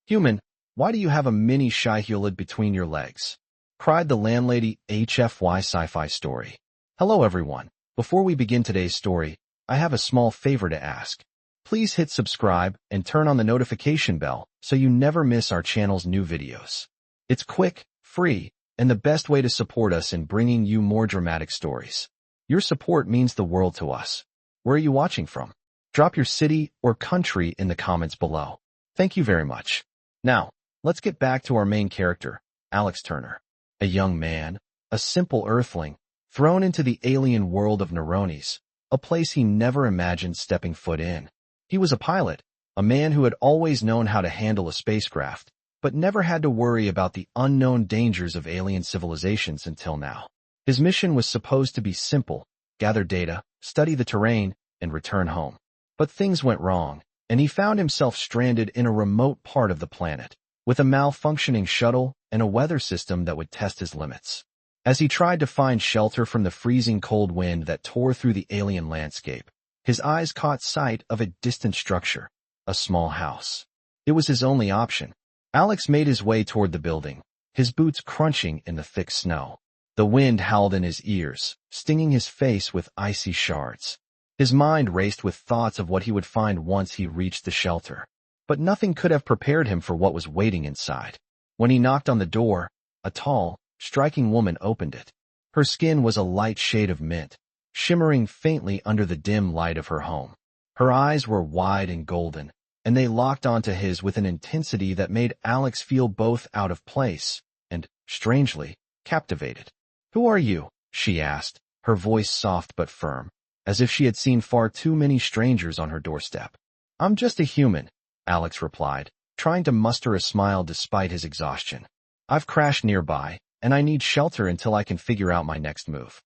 "Human, why do you have a mini Shai-Hulud between your legs?" cried the landlady. HFY Sci-Fi story. Hello everyone. Before we begin today's story, I have a small favor to ask. Please hit subscribe and turn on the notification bell so you never miss our channel's new videos. It's quick, free, and the best way to support us in bringing you more dramatic stories. Your support means the world to us. Where are you watching from? Drop your city or country in the comments below. Thank you very much. Now, let's get back to our main character, Alex Turner. A young man, a simple earthling, thrown into the alien world of Neronis, a place he never imagined stepping foot in. He was a pilot, a man who had always known how to handle a spacecraft, but never had to worry about the unknown dangers of alien civilizations until now. His mission was supposed to be simple: gather data, study the terrain, and return home. But things went wrong, and he found himself stranded in a remote part of the planet, with a malfunctioning shuttle and a weather system that would test his limits. As he tried to find shelter from the freezing cold wind that tore through the alien landscape, his eyes caught sight of a distant structure, a small house. It was his only option. Alex made his way toward the building, his boots crunching in the thick snow. The wind howled in his ears, stinging his face with icy shards. His mind raced with thoughts of what he would find once he reached the shelter. But nothing could have prepared him for what was waiting inside. When he knocked on the door, a tall, striking woman opened it. Her skin was a light shade of mint, shimmering faintly under the dim light of her home. Her eyes were wide and golden, and they locked onto his with an intensity that made Alex feel both out of place and, strangely, captivated. "Who are you?" she asked, her voice soft but firm, as if she had seen far too many strangers on her doorstep. "I'm just a human," Alex replied, trying to muster a smile despite his exhaustion. "I've crashed nearby, and I need shelter until I can figure out my next move."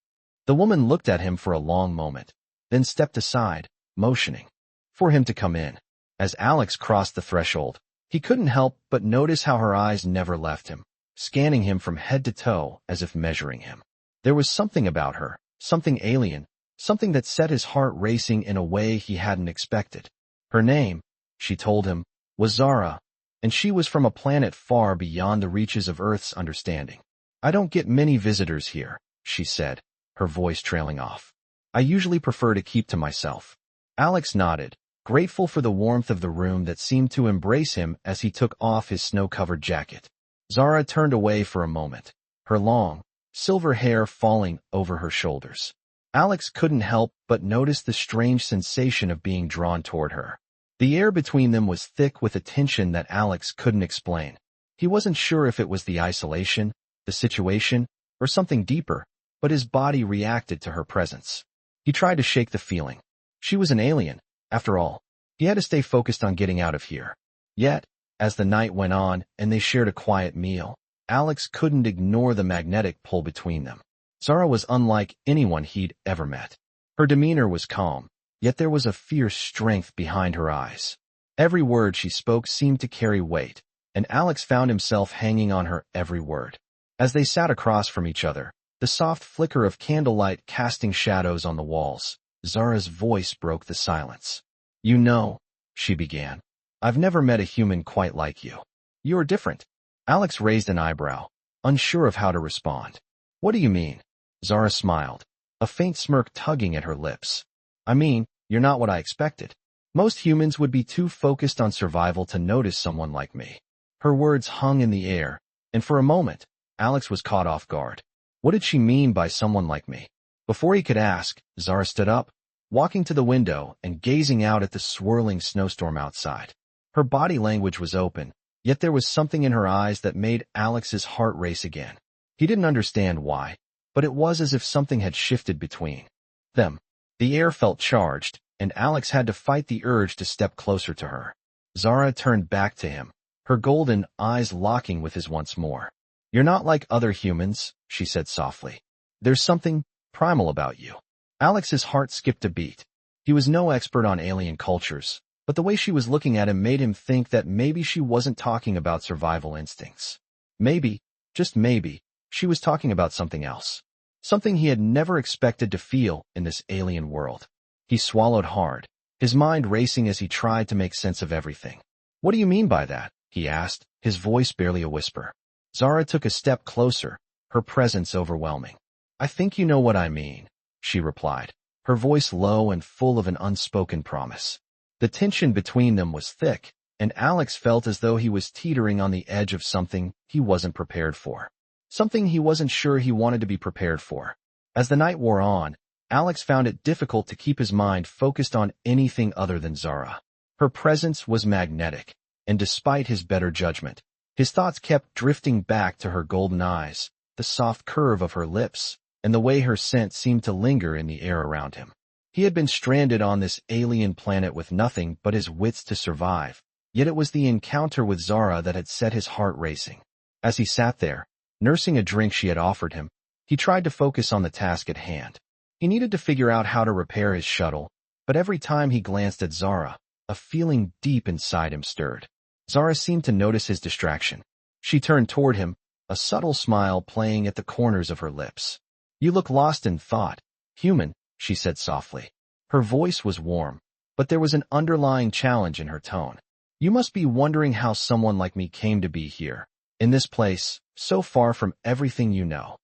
The woman looked at him for a long moment, then stepped aside, motioning for him to come in. As Alex crossed the threshold, he couldn't help but notice how her eyes never left him, scanning him from head to toe as if measuring him. There was something about her, something alien, something that set his heart racing in a way he hadn't expected. Her name, she told him, was Zara, and she was from a planet far beyond the reaches of Earth's understanding. "I don't get many visitors here," she said, her voice trailing off. "I usually prefer to keep to myself." Alex nodded, grateful for the warmth of the room that seemed to embrace him as he took off his snow-covered jacket. Zara turned away for a moment, her long, silver hair falling over her shoulders. Alex couldn't help but notice the strange sensation of being drawn toward her. The air between them was thick with a tension that Alex couldn't explain. He wasn't sure if it was the isolation, the situation, or something deeper, but his body reacted to her presence. He tried to shake the feeling. She was an alien, after all. He had to stay focused on getting out of here. Yet, as the night went on and they shared a quiet meal, Alex couldn't ignore the magnetic pull between them. Zara was unlike anyone he'd ever met. Her demeanor was calm, yet there was a fierce strength behind her eyes. Every word she spoke seemed to carry weight, and Alex found himself hanging on her every word. As they sat across from each other, the soft flicker of candlelight casting shadows on the walls, Zara's voice broke the silence. "You know," she began, "I've never met a human quite like you. You're different." Alex raised an eyebrow, unsure of how to respond. "What do you mean?" Zara smiled, a faint smirk tugging at her lips. "I mean, you're not what I expected. Most humans would be too focused on survival to notice someone like me." Her words hung in the air, and for a moment, Alex was caught off guard. What did she mean by someone like me? Before he could ask, Zara stood up, walking to the window and gazing out at the swirling snowstorm outside. Her body language was open, yet there was something in her eyes that made Alex's heart race again. He didn't understand why, but it was as if something had shifted between them. The air felt charged, and Alex had to fight the urge to step closer to her. Zara turned back to him, her golden eyes locking with his once more. "You're not like other humans," she said softly. "There's something primal about you." Alex's heart skipped a beat. He was no expert on alien cultures, but the way she was looking at him made him think that maybe she wasn't talking about survival instincts. Maybe, just maybe, she was talking about something else. Something he had never expected to feel in this alien world. He swallowed hard, his mind racing as he tried to make sense of everything. "What do you mean by that?" he asked, his voice barely a whisper. Zara took a step closer, her presence overwhelming. I think you know what I mean, she replied, her voice low and full of an unspoken promise. The tension between them was thick, and Alex felt as though he was teetering on the edge of something he wasn't prepared for. Something he wasn't sure he wanted to be prepared for. As the night wore on, Alex found it difficult to keep his mind focused on anything other than Zara. Her presence was magnetic, and despite his better judgment, his thoughts kept drifting back to her golden eyes, the soft curve of her lips, and the way her scent seemed to linger in the air around him. He had been stranded on this alien planet with nothing but his wits to survive, yet it was the encounter with Zara that had set his heart racing. As he sat there, nursing a drink she had offered him, he tried to focus on the task at hand. He needed to figure out how to repair his shuttle, but every time he glanced at Zara, a feeling deep inside him stirred. Zara seemed to notice his distraction. She turned toward him, a subtle smile playing at the corners of her lips. You look lost in thought, human, she said softly. Her voice was warm, but there was an underlying challenge in her tone. You must be wondering how someone like me came to be here, in this place, so far from everything you know.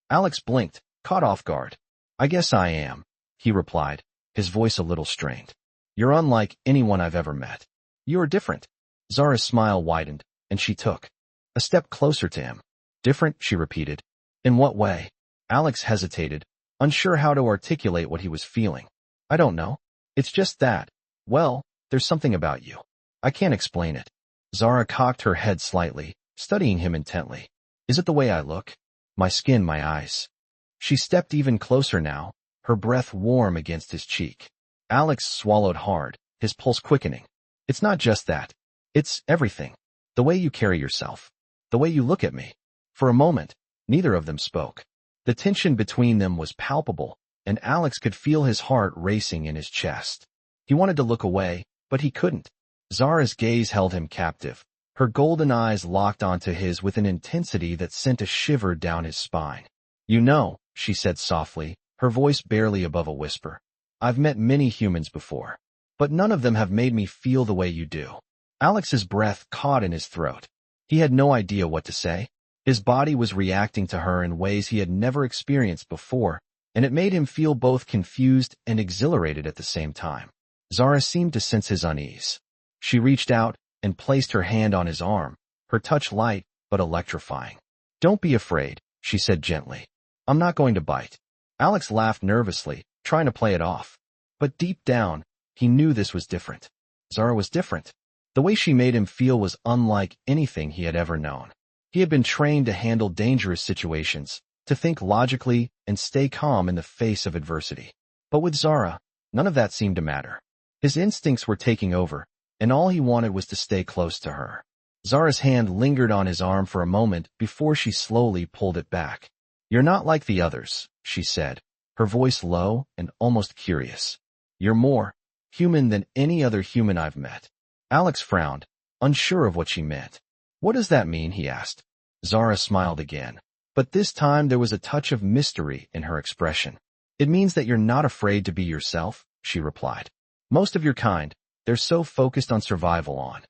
Alex blinked, caught off guard. I guess I am, he replied, his voice a little strained. You're unlike anyone I've ever met. You are different. Zara's smile widened, and she took a step closer to him. Different, she repeated. In what way? Alex hesitated, unsure how to articulate what he was feeling. I don't know. It's just that. Well, there's something about you. I can't explain it. Zara cocked her head slightly, studying him intently. Is it the way I look? My skin, my eyes. She stepped even closer now, her breath warm against his cheek. Alex swallowed hard, his pulse quickening. It's not just that. It's everything. The way you carry yourself. The way you look at me. For a moment, neither of them spoke. The tension between them was palpable, and Alex could feel his heart racing in his chest. He wanted to look away, but he couldn't. Zara's gaze held him captive, her golden eyes locked onto his with an intensity that sent a shiver down his spine. You know, she said softly, her voice barely above a whisper. I've met many humans before, but none of them have made me feel the way you do. Alex's breath caught in his throat. He had no idea what to say. His body was reacting to her in ways he had never experienced before, and it made him feel both confused and exhilarated at the same time. Zara seemed to sense his unease. She reached out and placed her hand on his arm, her touch light but electrifying. Don't be afraid, she said gently. I'm not going to bite. Alex laughed nervously, trying to play it off. But deep down, he knew this was different. Zara was different. The way she made him feel was unlike anything he had ever known. He had been trained to handle dangerous situations, to think logically and stay calm in the face of adversity. But with Zara, none of that seemed to matter. His instincts were taking over, and all he wanted was to stay close to her. Zara's hand lingered on his arm for a moment before she slowly pulled it back. You're not like the others, she said, her voice low and almost curious. You're more human than any other human I've met. Alex frowned, unsure of what she meant. What does that mean? He asked. Zara smiled again, but this time there was a touch of mystery in her expression. It means that you're not afraid to be yourself, she replied. Most of your kind, they're so focused on survival, on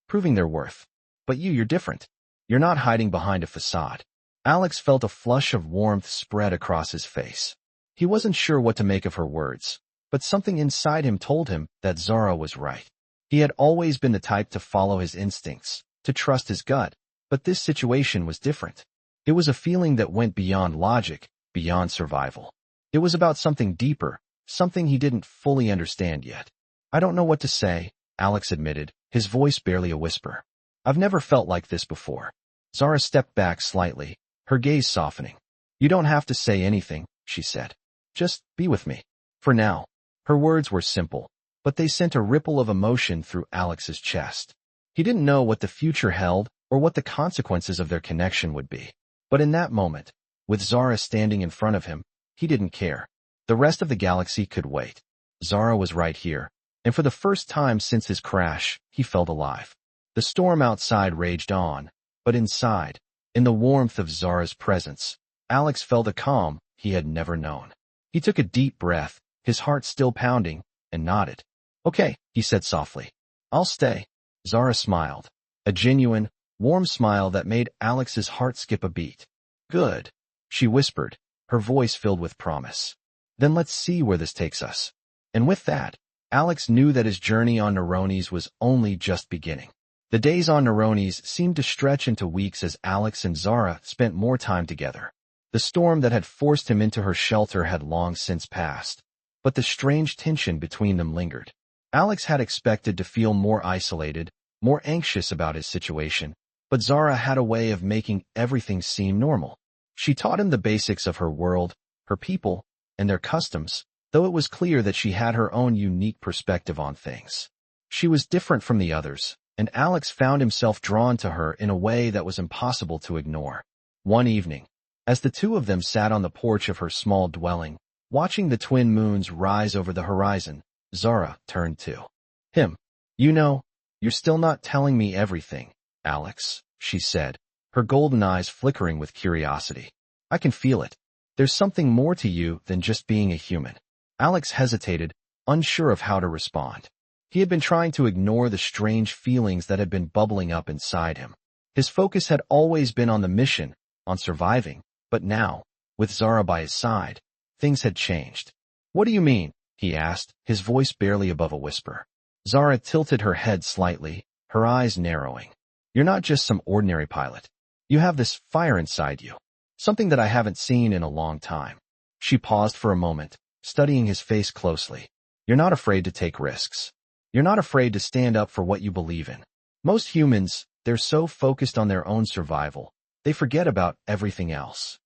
proving their worth. But you're different. You're not hiding behind a facade. Alex felt a flush of warmth spread across his face. He wasn't sure what to make of her words, but something inside him told him that Zara was right. He had always been the type to follow his instincts, to trust his gut, but this situation was different. It was a feeling that went beyond logic, beyond survival. It was about something deeper, something he didn't fully understand yet. I don't know what to say, Alex admitted, his voice barely a whisper. I've never felt like this before. Zara stepped back slightly, her gaze softening. You don't have to say anything, she said. Just be with me. For now. Her words were simple, but they sent a ripple of emotion through Alex's chest. He didn't know what the future held or what the consequences of their connection would be. But in that moment, with Zara standing in front of him, he didn't care. The rest of the galaxy could wait. Zara was right here, and for the first time since his crash, he felt alive. The storm outside raged on, but inside, in the warmth of Zara's presence, Alex felt a calm he had never known. He took a deep breath, his heart still pounding, and nodded. Okay, he said softly. I'll stay. Zara smiled. a genuine, warm smile that made Alex's heart skip a beat. "Good," she whispered, her voice filled with promise. "Then let's see where this takes us." And with that, Alex knew that his journey on Neronis was only just beginning. The days on Neronis seemed to stretch into weeks as Alex and Zara spent more time together. The storm that had forced him into her shelter had long since passed, but the strange tension between them lingered. Alex had expected to feel more isolated, more anxious about his situation, but Zara had a way of making everything seem normal. She taught him the basics of her world, her people, and their customs, though it was clear that she had her own unique perspective on things. She was different from the others, and Alex found himself drawn to her in a way that was impossible to ignore. One evening, as the two of them sat on the porch of her small dwelling, watching the twin moons rise over the horizon, Zara turned to him. "You know, you're still not telling me everything, Alex," she said, her golden eyes flickering with curiosity. "I can feel it. There's something more to you than just being a human." Alex hesitated, unsure of how to respond. He had been trying to ignore the strange feelings that had been bubbling up inside him. His focus had always been on the mission, on surviving, but now, with Zara by his side, things had changed. "What do you mean?" he asked, his voice barely above a whisper. Zara tilted her head slightly, her eyes narrowing. "You're not just some ordinary pilot. You have this fire inside you, something that I haven't seen in a long time." She paused for a moment, studying his face closely. "You're not afraid to take risks. You're not afraid to stand up for what you believe in. Most humans, they're so focused on their own survival, they forget about everything else."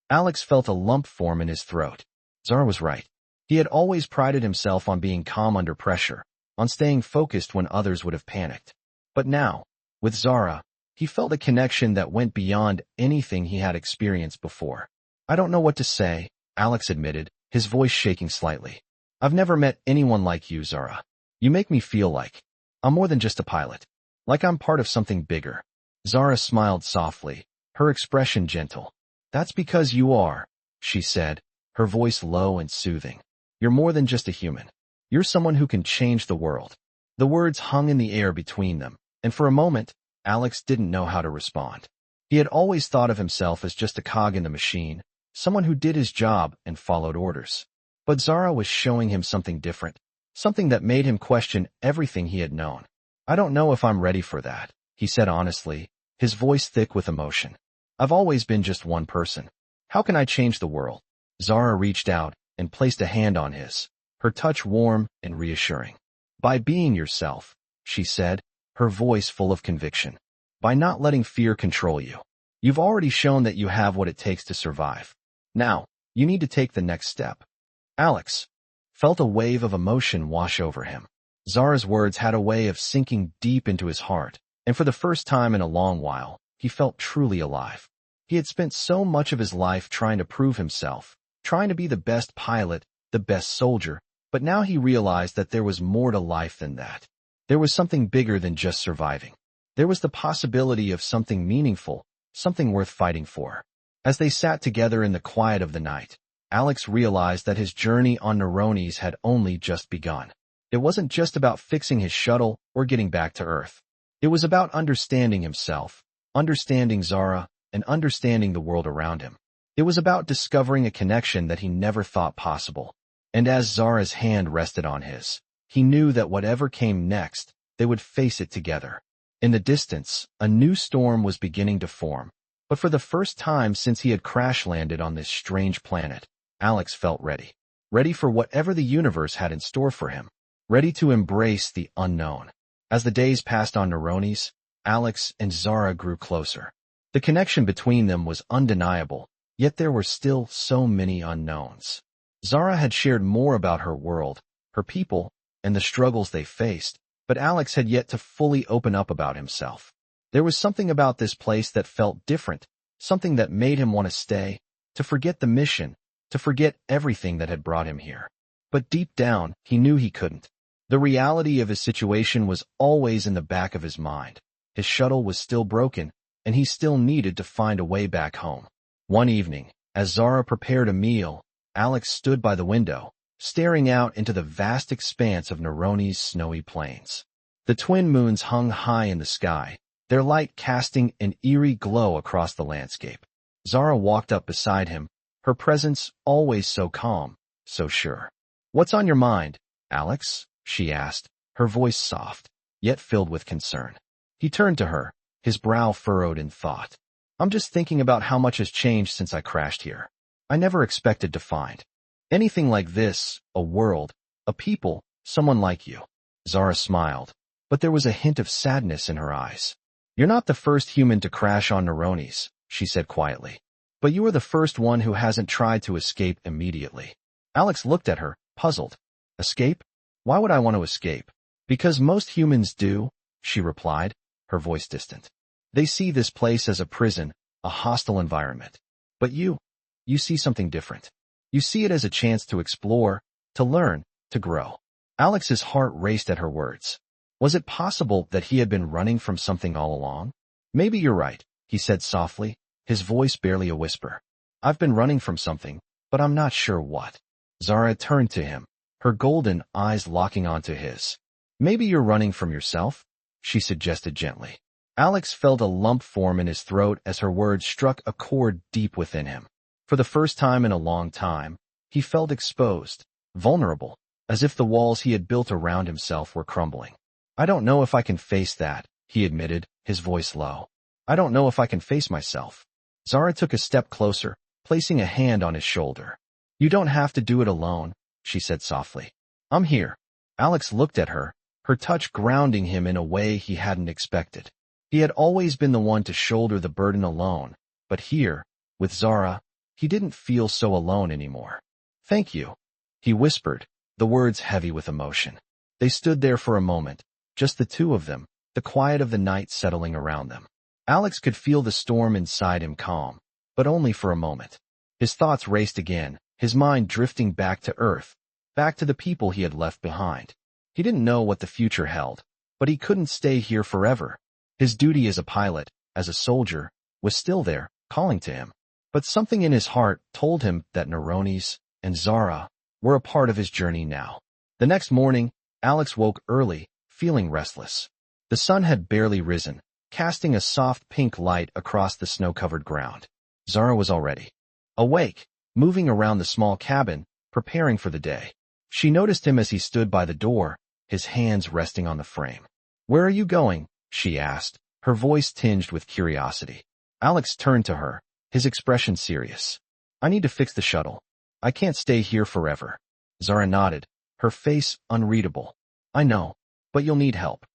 Alex felt a lump form in his throat. Zara was right. He had always prided himself on being calm under pressure, on staying focused when others would have panicked. But now, with Zara, he felt a connection that went beyond anything he had experienced before. "I don't know what to say," Alex admitted, his voice shaking slightly. "I've never met anyone like you, Zara. You make me feel like I'm more than just a pilot, like I'm part of something bigger." Zara smiled softly, her expression gentle. "That's because you are," she said, her voice low and soothing. "You're more than just a human. You're someone who can change the world." The words hung in the air between them, and for a moment, Alex didn't know how to respond. He had always thought of himself as just a cog in the machine, someone who did his job and followed orders. But Zara was showing him something different, something that made him question everything he had known. "I don't know if I'm ready for that," he said honestly, his voice thick with emotion. "I've always been just one person. How can I change the world?" Zara reached out and placed a hand on his, her touch warm and reassuring. "By being yourself," she said, her voice full of conviction. "By not letting fear control you. You've already shown that you have what it takes to survive. Now, you need to take the next step." Alex felt a wave of emotion wash over him. Zara's words had a way of sinking deep into his heart, and for the first time in a long while, he felt truly alive. He had spent so much of his life trying to prove himself, trying to be the best pilot, the best soldier, but now he realized that there was more to life than that. There was something bigger than just surviving. There was the possibility of something meaningful, something worth fighting for. As they sat together in the quiet of the night, Alex realized that his journey on Neronis had only just begun. It wasn't just about fixing his shuttle or getting back to Earth. It was about understanding himself, understanding Zara, and understanding the world around him. It was about discovering a connection that he never thought possible. And as Zara's hand rested on his, he knew that whatever came next, they would face it together. In the distance, a new storm was beginning to form. But for the first time since he had crash-landed on this strange planet, Alex felt ready. Ready for whatever the universe had in store for him. Ready to embrace the unknown. As the days passed on Neronis, Alex and Zara grew closer. The connection between them was undeniable, yet there were still so many unknowns. Zara had shared more about her world, her people, and the struggles they faced, but Alex had yet to fully open up about himself. There was something about this place that felt different, something that made him want to stay, to forget the mission, to forget everything that had brought him here. But deep down, he knew he couldn't. The reality of his situation was always in the back of his mind. His shuttle was still broken, and he still needed to find a way back home. One evening, as Zara prepared a meal, Alex stood by the window, staring out into the vast expanse of Neronis' snowy plains. The twin moons hung high in the sky, their light casting an eerie glow across the landscape. Zara walked up beside him, her presence always so calm, so sure. "What's on your mind, Alex?" she asked, her voice soft, yet filled with concern. He turned to her, his brow furrowed in thought. "I'm just thinking about how much has changed since I crashed here. I never expected to find anything like this, a world, a people, someone like you." Zara smiled, but there was a hint of sadness in her eyes. "You're not the first human to crash on Neronis," she said quietly. "But you are the first one who hasn't tried to escape immediately." Alex looked at her, puzzled. "Escape? Why would I want to escape?" "Because most humans do," she replied, her voice distant. "They see this place as a prison, a hostile environment. But you see something different. You see it as a chance to explore, to learn, to grow." Alex's heart raced at her words. Was it possible that he had been running from something all along? "Maybe you're right," he said softly, his voice barely a whisper. "I've been running from something, but I'm not sure what." Zara turned to him, her golden eyes locking onto his. "Maybe you're running from yourself?" she suggested gently. Alex felt a lump form in his throat as her words struck a chord deep within him. For the first time in a long time, he felt exposed, vulnerable, as if the walls he had built around himself were crumbling. "I don't know if I can face that," he admitted, his voice low. "I don't know if I can face myself." Zara took a step closer, placing a hand on his shoulder. "You don't have to do it alone," she said softly. "I'm here." Alex looked at her, her touch grounding him in a way he hadn't expected. He had always been the one to shoulder the burden alone, but here, with Zara, he didn't feel so alone anymore. "Thank you," he whispered, the words heavy with emotion. They stood there for a moment, just the two of them, the quiet of the night settling around them. Alex could feel the storm inside him calm, but only for a moment. His thoughts raced again, his mind drifting back to Earth, back to the people he had left behind. He didn't know what the future held, but he couldn't stay here forever. His duty as a pilot, as a soldier, was still there, calling to him. But something in his heart told him that Neronis and Zara were a part of his journey now. The next morning, Alex woke early, feeling restless. The sun had barely risen, casting a soft pink light across the snow-covered ground. Zara was already awake, moving around the small cabin, preparing for the day. She noticed him as he stood by the door, his hands resting on the frame. "Where are you going?" she asked, her voice tinged with curiosity. Alex turned to her, his expression serious. "I need to fix the shuttle. I can't stay here forever." Zara nodded, her face unreadable. "I know, but you'll need help."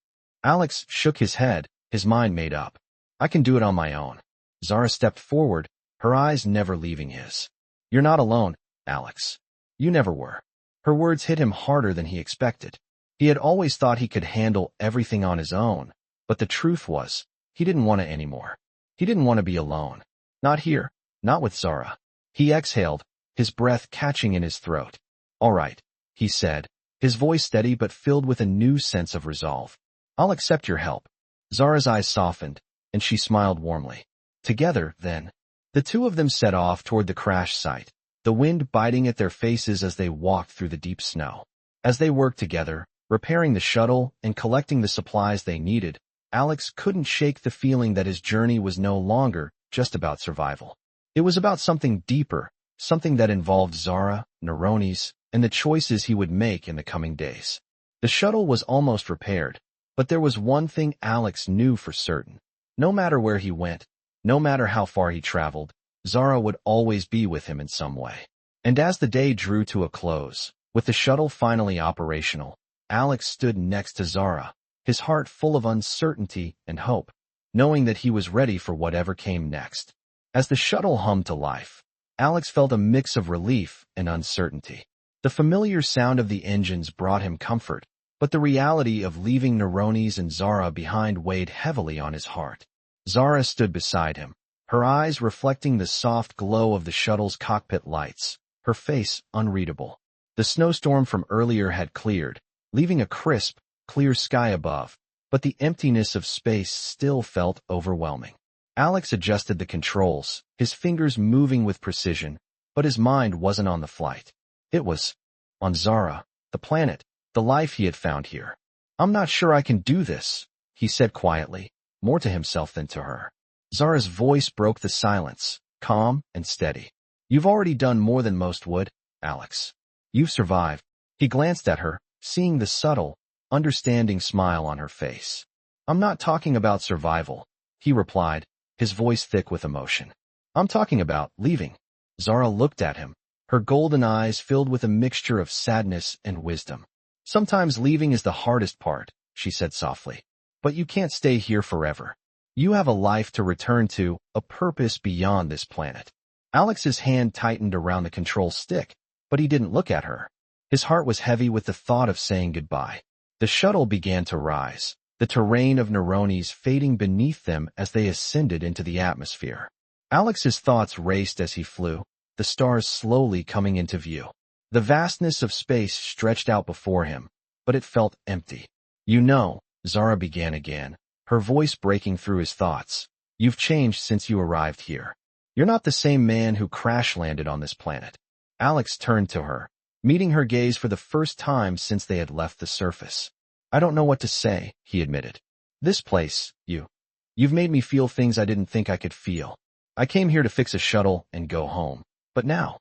Alex shook his head, his mind made up. "I can do it on my own." Zara stepped forward, her eyes never leaving his. "You're not alone, Alex. You never were." Her words hit him harder than he expected. He had always thought he could handle everything on his own, but the truth was, he didn't want it anymore. He didn't want to be alone. Not here, not with Zara. He exhaled, his breath catching in his throat. "All right," he said, his voice steady but filled with a new sense of resolve. "I'll accept your help." Zara's eyes softened, and she smiled warmly. Together, then, the two of them set off toward the crash site, the wind biting at their faces as they walked through the deep snow. As they worked together, repairing the shuttle and collecting the supplies they needed, Alex couldn't shake the feeling that his journey was no longer just about survival. It was about something deeper, something that involved Zara, Neronis, and the choices he would make in the coming days. The shuttle was almost repaired, but there was one thing Alex knew for certain. No matter where he went, no matter how far he traveled, Zara would always be with him in some way. And as the day drew to a close, with the shuttle finally operational, Alex stood next to Zara, his heart full of uncertainty and hope, knowing that he was ready for whatever came next. As the shuttle hummed to life, Alex felt a mix of relief and uncertainty. The familiar sound of the engines brought him comfort, but the reality of leaving Neronis and Zara behind weighed heavily on his heart. Zara stood beside him, her eyes reflecting the soft glow of the shuttle's cockpit lights, her face unreadable. The snowstorm from earlier had cleared, leaving a crisp, clear sky above, but the emptiness of space still felt overwhelming. Alex adjusted the controls, his fingers moving with precision, but his mind wasn't on the flight. It was on Zara, the planet, the life he had found here. "I'm not sure I can do this," he said quietly, more to himself than to her. Zara's voice broke the silence, calm and steady. You've already done more than most would, Alex. You've survived. He glanced at her, seeing the subtle, understanding smile on her face. I'm not talking about survival, he replied, his voice thick with emotion. I'm talking about leaving. Zara looked at him, her golden eyes filled with a mixture of sadness and wisdom. Sometimes leaving is the hardest part, she said softly. But you can't stay here forever. You have a life to return to, a purpose beyond this planet. Alex's hand tightened around the control stick, but he didn't look at her. His heart was heavy with the thought of saying goodbye. The shuttle began to rise, the terrain of Neronis fading beneath them as they ascended into the atmosphere. Alex's thoughts raced as he flew, the stars slowly coming into view. The vastness of space stretched out before him, but it felt empty. You know, Zara began again, her voice breaking through his thoughts. You've changed since you arrived here. You're not the same man who crash-landed on this planet. Alex turned to her, meeting her gaze for the first time since they had left the surface. I don't know what to say, he admitted. This place, you've made me feel things I didn't think I could feel. I came here to fix a shuttle and go home. But now,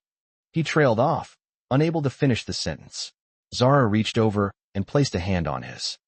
he trailed off, unable to finish the sentence. Zara reached over and placed a hand on his.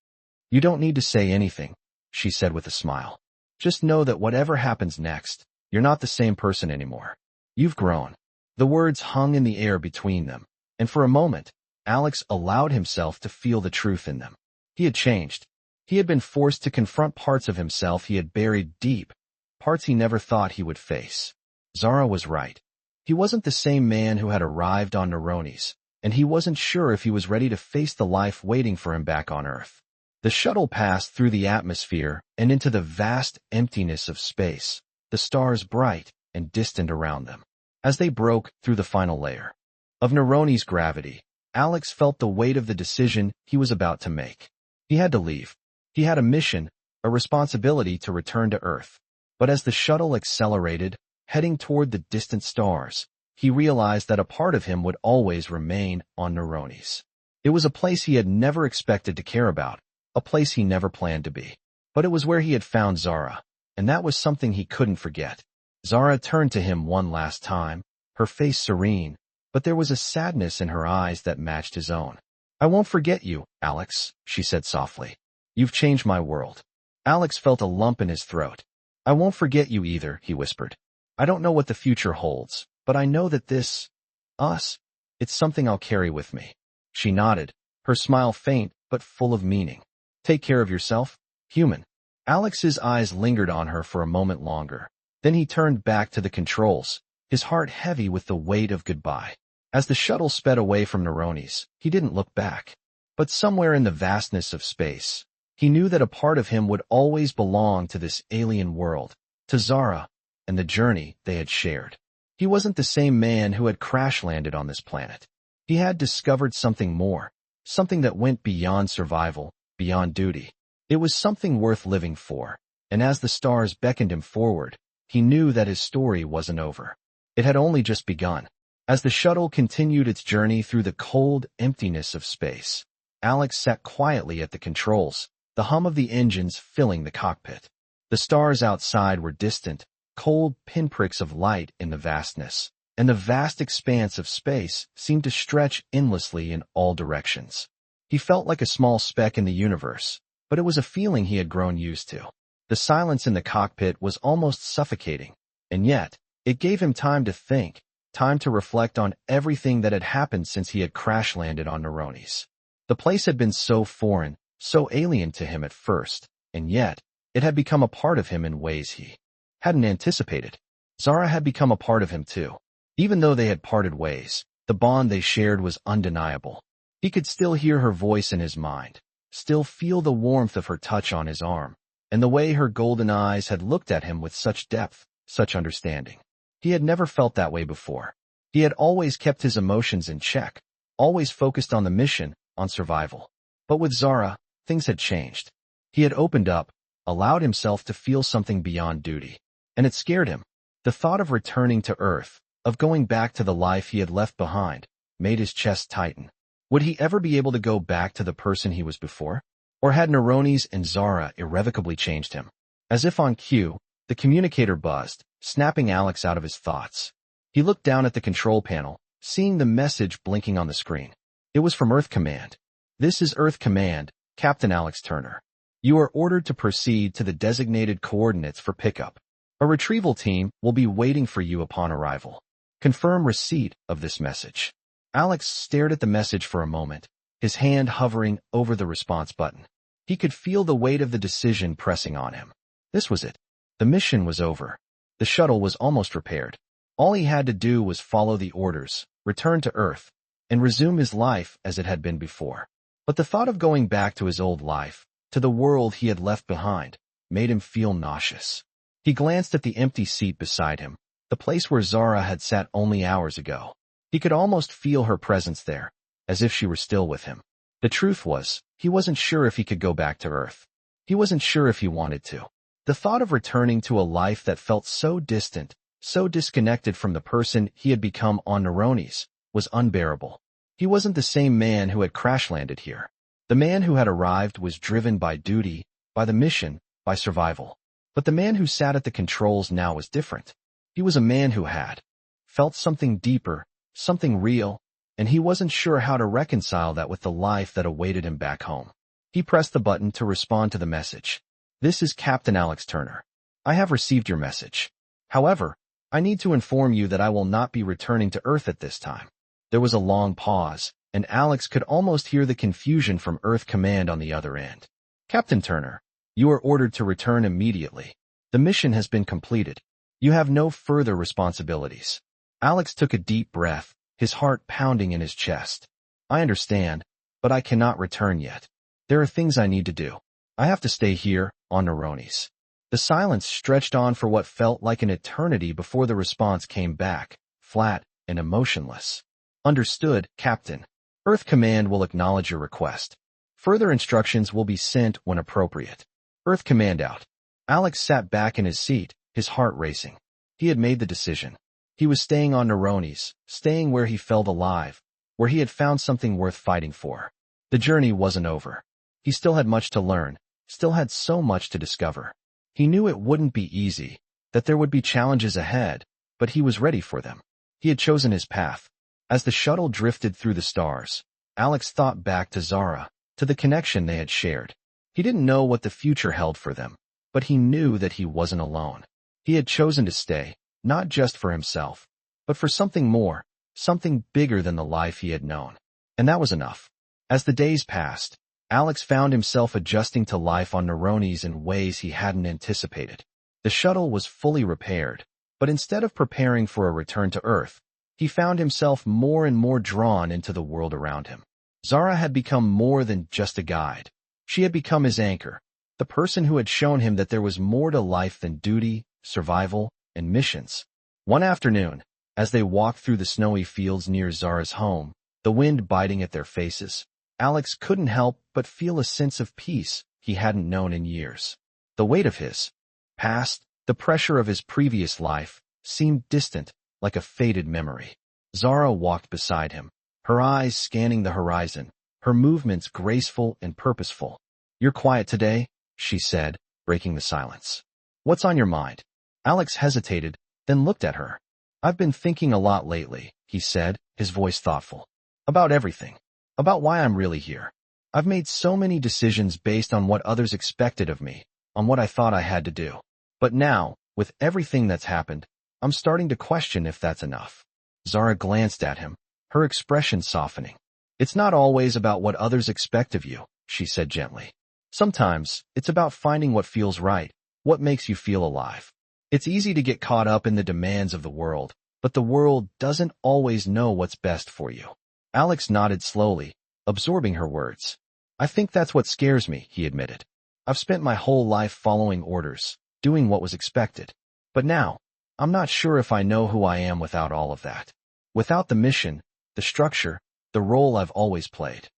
You don't need to say anything, she said with a smile. Just know that whatever happens next, you're not the same person anymore. You've grown. The words hung in the air between them, and for a moment, Alex allowed himself to feel the truth in them. He had changed. He had been forced to confront parts of himself he had buried deep, parts he never thought he would face. Zara was right. He wasn't the same man who had arrived on Neronis, and he wasn't sure if he was ready to face the life waiting for him back on Earth. The shuttle passed through the atmosphere and into the vast emptiness of space, the stars bright and distant around them. As they broke through the final layer of Neronis' gravity, Alex felt the weight of the decision he was about to make. He had to leave. He had a mission, a responsibility to return to Earth. But as the shuttle accelerated, heading toward the distant stars, he realized that a part of him would always remain on Neronis. It was a place he had never expected to care about, a place he never planned to be. But it was where he had found Zara, and that was something he couldn't forget. Zara turned to him one last time, her face serene, but there was a sadness in her eyes that matched his own. I won't forget you, Alex, she said softly. You've changed my world. Alex felt a lump in his throat. I won't forget you either, he whispered. I don't know what the future holds, but I know that it's something I'll carry with me. She nodded, her smile faint but full of meaning. Take care of yourself, human. Alex's eyes lingered on her for a moment longer. Then he turned back to the controls, his heart heavy with the weight of goodbye. As the shuttle sped away from Neronis, he didn't look back. But somewhere in the vastness of space, he knew that a part of him would always belong to this alien world, to Zara, and the journey they had shared. He wasn't the same man who had crash-landed on this planet. He had discovered something more, something that went beyond survival, beyond duty. It was something worth living for, and as the stars beckoned him forward, he knew that his story wasn't over. It had only just begun. As the shuttle continued its journey through the cold emptiness of space, Alex sat quietly at the controls, the hum of the engines filling the cockpit. The stars outside were distant, cold pinpricks of light in the vastness, and the vast expanse of space seemed to stretch endlessly in all directions. He felt like a small speck in the universe, but it was a feeling he had grown used to. The silence in the cockpit was almost suffocating, and yet, it gave him time to think, time to reflect on everything that had happened since he had crash-landed on Neronis. The place had been so foreign, so alien to him at first, and yet, it had become a part of him in ways he hadn't anticipated. Zara had become a part of him too. Even though they had parted ways, the bond they shared was undeniable. He could still hear her voice in his mind, still feel the warmth of her touch on his arm, and the way her golden eyes had looked at him with such depth, such understanding. He had never felt that way before. He had always kept his emotions in check, always focused on the mission, on survival. But with Zara, things had changed. He had opened up, allowed himself to feel something beyond duty. And it scared him. The thought of returning to Earth, of going back to the life he had left behind, made his chest tighten. Would he ever be able to go back to the person he was before? Or had Neronis and Zara irrevocably changed him? As if on cue, the communicator buzzed, snapping Alex out of his thoughts. He looked down at the control panel, seeing the message blinking on the screen. It was from Earth Command. "This is Earth Command, Captain Alex Turner. You are ordered to proceed to the designated coordinates for pickup. A retrieval team will be waiting for you upon arrival. Confirm receipt of this message." Alex stared at the message for a moment, his hand hovering over the response button. He could feel the weight of the decision pressing on him. This was it. The mission was over. The shuttle was almost repaired. All he had to do was follow the orders, return to Earth, and resume his life as it had been before. But the thought of going back to his old life, to the world he had left behind, made him feel nauseous. He glanced at the empty seat beside him, the place where Zara had sat only hours ago. He could almost feel her presence there, as if she were still with him. The truth was, he wasn't sure if he could go back to Earth. He wasn't sure if he wanted to. The thought of returning to a life that felt so distant, so disconnected from the person he had become on Neronis, was unbearable. He wasn't the same man who had crash-landed here. The man who had arrived was driven by duty, by the mission, by survival. But the man who sat at the controls now was different. He was a man who had felt something deeper, something real, and he wasn't sure how to reconcile that with the life that awaited him back home. He pressed the button to respond to the message. "This is Captain Alex Turner. I have received your message. However, I need to inform you that I will not be returning to Earth at this time." There was a long pause, and Alex could almost hear the confusion from Earth Command on the other end. "Captain Turner, you are ordered to return immediately. The mission has been completed. You have no further responsibilities." Alex took a deep breath, his heart pounding in his chest. "I understand, but I cannot return yet. There are things I need to do. I have to stay here, on Neronis." The silence stretched on for what felt like an eternity before the response came back, flat and emotionless. "Understood, Captain. Earth Command will acknowledge your request. Further instructions will be sent when appropriate. Earth Command out." Alex sat back in his seat, his heart racing. He had made the decision. He was staying on Neronis, staying where he felt alive, where he had found something worth fighting for. The journey wasn't over. He still had much to learn, still had so much to discover. He knew it wouldn't be easy, that there would be challenges ahead, but he was ready for them. He had chosen his path. As the shuttle drifted through the stars, Alex thought back to Zara, to the connection they had shared. He didn't know what the future held for them, but he knew that he wasn't alone. He had chosen to stay, not just for himself, but for something more, something bigger than the life he had known. And that was enough. As the days passed, Alex found himself adjusting to life on Neronis in ways he hadn't anticipated. The shuttle was fully repaired, but instead of preparing for a return to Earth, he found himself more and more drawn into the world around him. Zara had become more than just a guide. She had become his anchor, the person who had shown him that there was more to life than duty, survival, and missions. One afternoon, as they walked through the snowy fields near Zara's home, the wind biting at their faces, Alex couldn't help but feel a sense of peace he hadn't known in years. The weight of his past, the pressure of his previous life, seemed distant, like a faded memory. Zara walked beside him, her eyes scanning the horizon, her movements graceful and purposeful. "You're quiet today," she said, breaking the silence. "What's on your mind?" Alex hesitated, then looked at her. "I've been thinking a lot lately," he said, his voice thoughtful. "About everything. About why I'm really here. I've made so many decisions based on what others expected of me, on what I thought I had to do. But now, with everything that's happened, I'm starting to question if that's enough." Zara glanced at him, her expression softening. "It's not always about what others expect of you," she said gently. "Sometimes, it's about finding what feels right, what makes you feel alive. It's easy to get caught up in the demands of the world, but the world doesn't always know what's best for you." Alex nodded slowly, absorbing her words. "I think that's what scares me," he admitted. "I've spent my whole life following orders, doing what was expected. But now, I'm not sure if I know who I am without all of that. Without the mission, the structure, the role I've always played."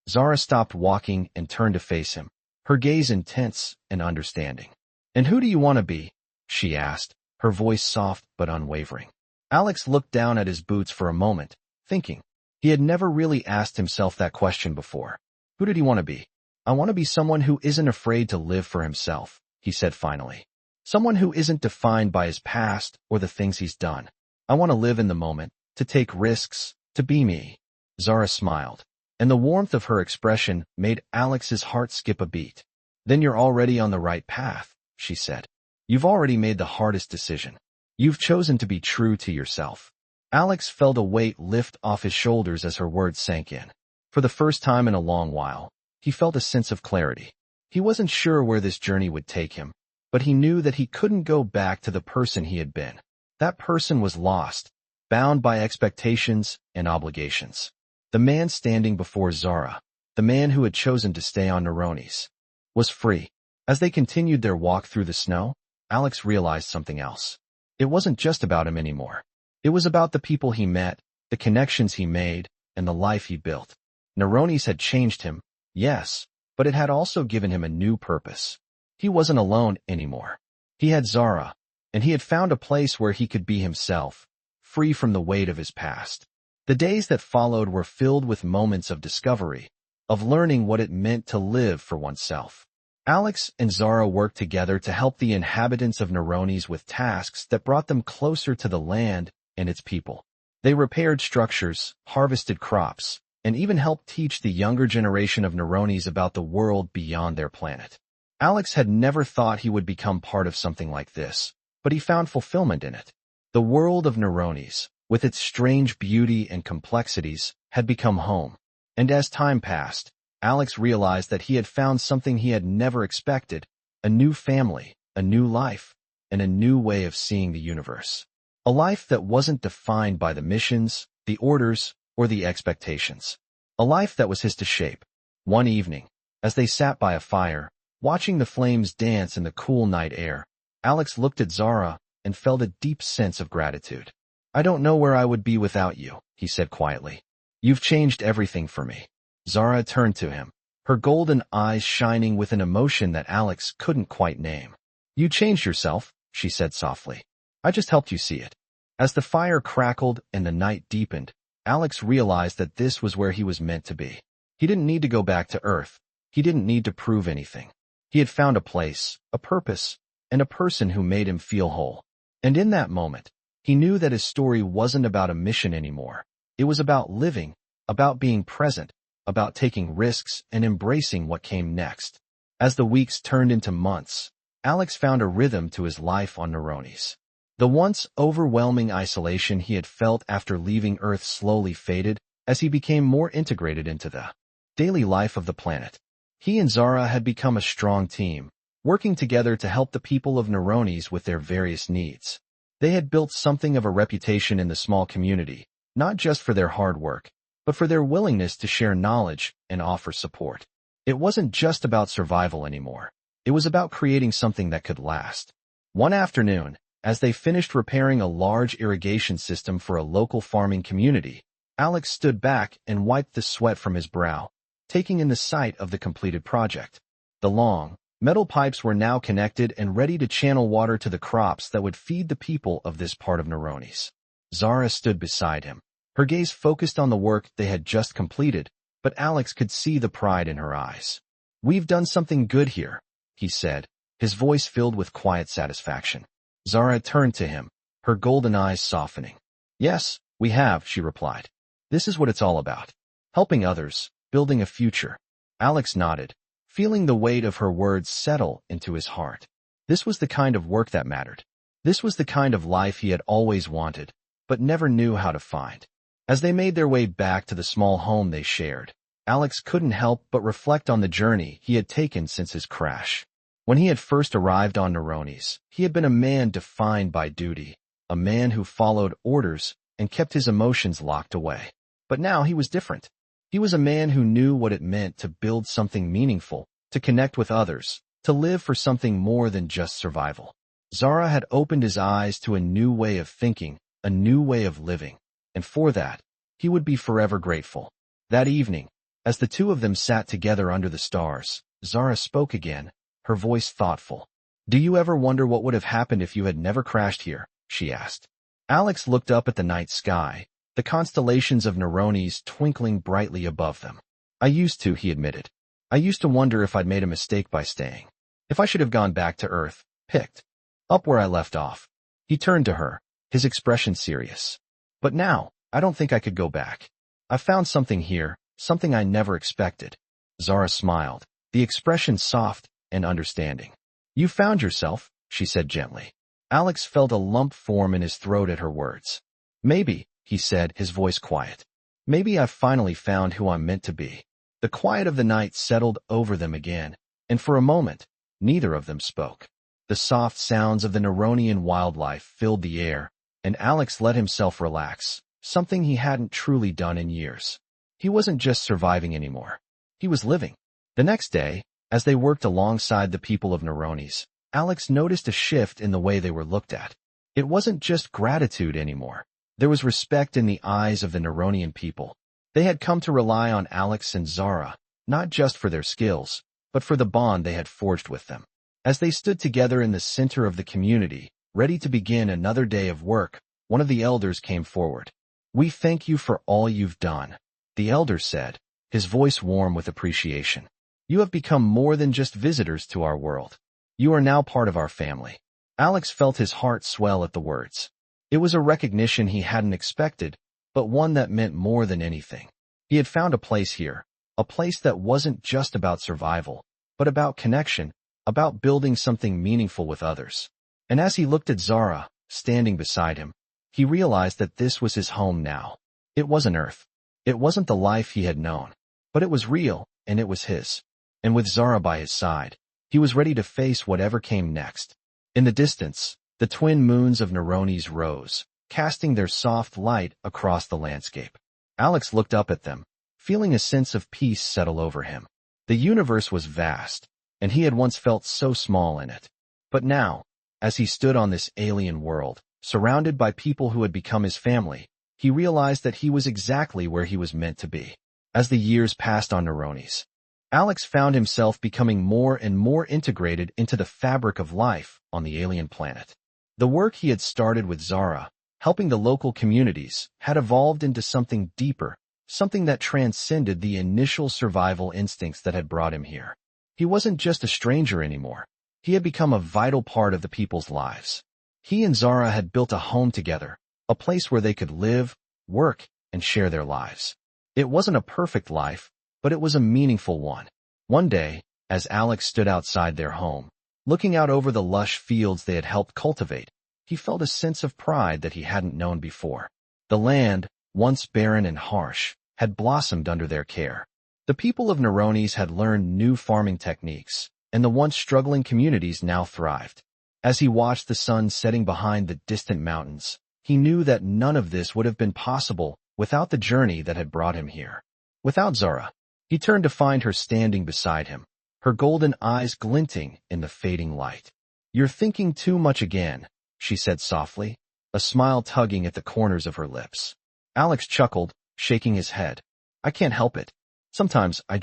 Zara stopped walking and turned to face him, her gaze intense and understanding. "And who do you want to be?" she asked, her voice soft but unwavering. Alex looked down at his boots for a moment, thinking. He had never really asked himself that question before. Who did he want to be? "I want to be someone who isn't afraid to live for himself," he said finally. Someone who isn't defined by his past or the things he's done. I want to live in the moment, to take risks, to be me. Zara smiled, and the warmth of her expression made Alex's heart skip a beat. Then you're already on the right path, she said. You've already made the hardest decision. You've chosen to be true to yourself. Alex felt a weight lift off his shoulders as her words sank in. For the first time in a long while, he felt a sense of clarity. He wasn't sure where this journey would take him, but he knew that he couldn't go back to the person he had been. That person was lost, bound by expectations and obligations. The man standing before Zara, the man who had chosen to stay on Neronis, was free. As they continued their walk through the snow, Alex realized something else. It wasn't just about him anymore. It was about the people he met, the connections he made, and the life he built. Neronis had changed him, yes, but it had also given him a new purpose. He wasn't alone anymore. He had Zara, and he had found a place where he could be himself, free from the weight of his past. The days that followed were filled with moments of discovery, of learning what it meant to live for oneself. Alex and Zara worked together to help the inhabitants of Neronis with tasks that brought them closer to the land and its people. They repaired structures, harvested crops, and even helped teach the younger generation of Neronis about the world beyond their planet. Alex had never thought he would become part of something like this, but he found fulfillment in it. The world of Neronis, with its strange beauty and complexities, had become home. And as time passed, Alex realized that he had found something he had never expected, a new family, a new life, and a new way of seeing the universe. A life that wasn't defined by the missions, the orders, or the expectations. A life that was his to shape. One evening, as they sat by a fire, watching the flames dance in the cool night air, Alex looked at Zara and felt a deep sense of gratitude. I don't know where I would be without you, he said quietly. You've changed everything for me. Zara turned to him, her golden eyes shining with an emotion that Alex couldn't quite name. You changed yourself, she said softly. I just helped you see it. As the fire crackled and the night deepened, Alex realized that this was where he was meant to be. He didn't need to go back to Earth. He didn't need to prove anything. He had found a place, a purpose, and a person who made him feel whole. And in that moment, he knew that his story wasn't about a mission anymore. It was about living, about being present, about taking risks and embracing what came next. As the weeks turned into months, Alex found a rhythm to his life on Neronis. The once overwhelming isolation he had felt after leaving Earth slowly faded as he became more integrated into the daily life of the planet. He and Zara had become a strong team, working together to help the people of Neronis with their various needs. They had built something of a reputation in the small community, not just for their hard work, but for their willingness to share knowledge and offer support. It wasn't just about survival anymore. It was about creating something that could last. One afternoon, as they finished repairing a large irrigation system for a local farming community, Alex stood back and wiped the sweat from his brow, taking in the sight of the completed project. The long, metal pipes were now connected and ready to channel water to the crops that would feed the people of this part of Neronis. Zara stood beside him, her gaze focused on the work they had just completed, but Alex could see the pride in her eyes. We've done something good here, he said, his voice filled with quiet satisfaction. Zara turned to him, her golden eyes softening. Yes, we have, she replied. This is what it's all about. Helping others, building a future. Alex nodded, feeling the weight of her words settle into his heart. This was the kind of work that mattered. This was the kind of life he had always wanted, but never knew how to find. As they made their way back to the small home they shared, Alex couldn't help but reflect on the journey he had taken since his crash. When he had first arrived on Neronis, he had been a man defined by duty, a man who followed orders and kept his emotions locked away. But now he was different. He was a man who knew what it meant to build something meaningful, to connect with others, to live for something more than just survival. Zara had opened his eyes to a new way of thinking, a new way of living, and for that, he would be forever grateful. That evening, as the two of them sat together under the stars, Zara spoke again, her voice thoughtful. Do you ever wonder what would have happened if you had never crashed here? She asked. Alex looked up at the night sky, the constellations of Neronis twinkling brightly above them. I used to, he admitted. I used to wonder if I'd made a mistake by staying. If I should have gone back to Earth, picked Up where I left off. He turned to her, his expression serious. But now, I don't think I could go back. I found something here, something I never expected. Zara smiled, the expression soft and understanding. You found yourself, she said gently. Alex felt a lump form in his throat at her words. Maybe, he said, his voice quiet. Maybe I've finally found who I'm meant to be. The quiet of the night settled over them again, and for a moment, neither of them spoke. The soft sounds of the Neronian wildlife filled the air, and Alex let himself relax, something he hadn't truly done in years. He wasn't just surviving anymore. He was living. The next day, as they worked alongside the people of Neronis, Alex noticed a shift in the way they were looked at. It wasn't just gratitude anymore. There was respect in the eyes of the Neronian people. They had come to rely on Alex and Zara, not just for their skills, but for the bond they had forged with them. As they stood together in the center of the community, ready to begin another day of work, one of the elders came forward. We thank you for all you've done, the elder said, his voice warm with appreciation. You have become more than just visitors to our world. You are now part of our family. Alex felt his heart swell at the words. It was a recognition he hadn't expected, but one that meant more than anything. He had found a place here, a place that wasn't just about survival, but about connection, about building something meaningful with others. And as he looked at Zara, standing beside him, he realized that this was his home now. It wasn't Earth. It wasn't the life he had known, but it was real, and it was his. And with Zara by his side, he was ready to face whatever came next. In the distance, the twin moons of Neronis rose, casting their soft light across the landscape. Alex looked up at them, feeling a sense of peace settle over him. The universe was vast, and he had once felt so small in it. But now, as he stood on this alien world, surrounded by people who had become his family, he realized that he was exactly where he was meant to be. As the years passed on Neronis, Alex found himself becoming more and more integrated into the fabric of life on the alien planet. The work he had started with Zara, helping the local communities, had evolved into something deeper, something that transcended the initial survival instincts that had brought him here. He wasn't just a stranger anymore. He had become a vital part of the people's lives. He and Zara had built a home together, a place where they could live, work, and share their lives. It wasn't a perfect life, but it was a meaningful one. One day, as Alex stood outside their home, looking out over the lush fields they had helped cultivate, he felt a sense of pride that he hadn't known before. The land, once barren and harsh, had blossomed under their care. The people of Neronis had learned new farming techniques, and the once struggling communities now thrived. As he watched the sun setting behind the distant mountains, he knew that none of this would have been possible without the journey that had brought him here. Without Zara, he turned to find her standing beside him, her golden eyes glinting in the fading light. You're thinking too much again, she said softly, a smile tugging at the corners of her lips. Alex chuckled, shaking his head. I can't help it. Sometimes I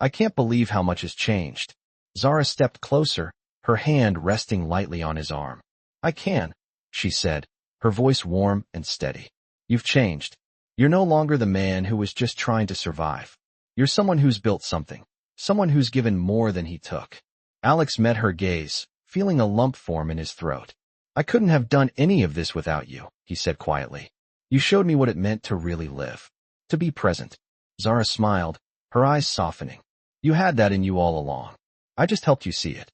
can't believe how much has changed. Zara stepped closer, her hand resting lightly on his arm. I can, she said, her voice warm and steady. You've changed. You're no longer the man who was just trying to survive. You're someone who's built something, someone who's given more than he took. Alex met her gaze, feeling a lump form in his throat. I couldn't have done any of this without you, he said quietly. You showed me what it meant to really live, to be present. Zara smiled, her eyes softening. You had that in you all along. I just helped you see it.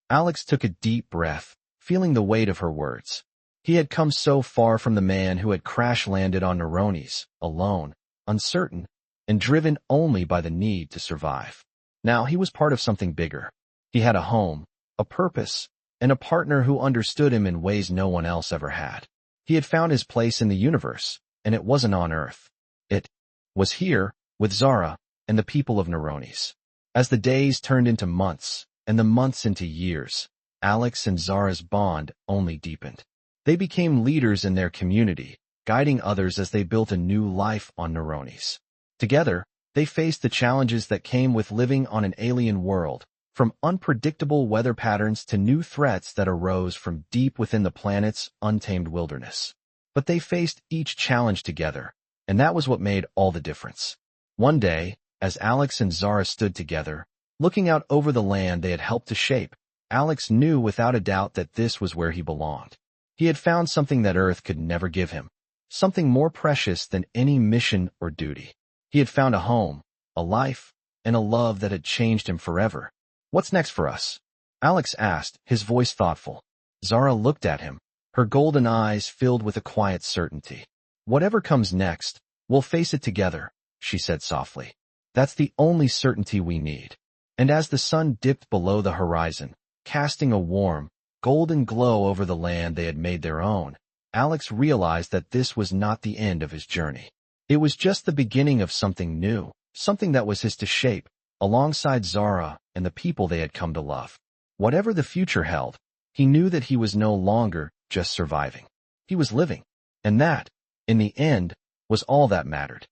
Alex took a deep breath, feeling the weight of her words. He had come so far from the man who had crash-landed on Neronis, alone, uncertain, and driven only by the need to survive. Now he was part of something bigger. He had a home, a purpose, and a partner who understood him in ways no one else ever had. He had found his place in the universe, and it wasn't on Earth. It was here, with Zara, and the people of Neronis. As the days turned into months, and the months into years, Alex and Zara's bond only deepened. They became leaders in their community, guiding others as they built a new life on Neronis. Together, they faced the challenges that came with living on an alien world, from unpredictable weather patterns to new threats that arose from deep within the planet's untamed wilderness. But they faced each challenge together, and that was what made all the difference. One day, as Alex and Zara stood together, looking out over the land they had helped to shape, Alex knew without a doubt that this was where he belonged. He had found something that Earth could never give him, something more precious than any mission or duty. He had found a home, a life, and a love that had changed him forever. What's next for us? Alex asked, his voice thoughtful. Zara looked at him, her golden eyes filled with a quiet certainty. Whatever comes next, we'll face it together, she said softly. That's the only certainty we need. And as the sun dipped below the horizon, casting a warm, golden glow over the land they had made their own, Alex realized that this was not the end of his journey. It was just the beginning of something new, something that was his to shape, alongside Zara and the people they had come to love. Whatever the future held, he knew that he was no longer just surviving. He was living. And that, in the end, was all that mattered.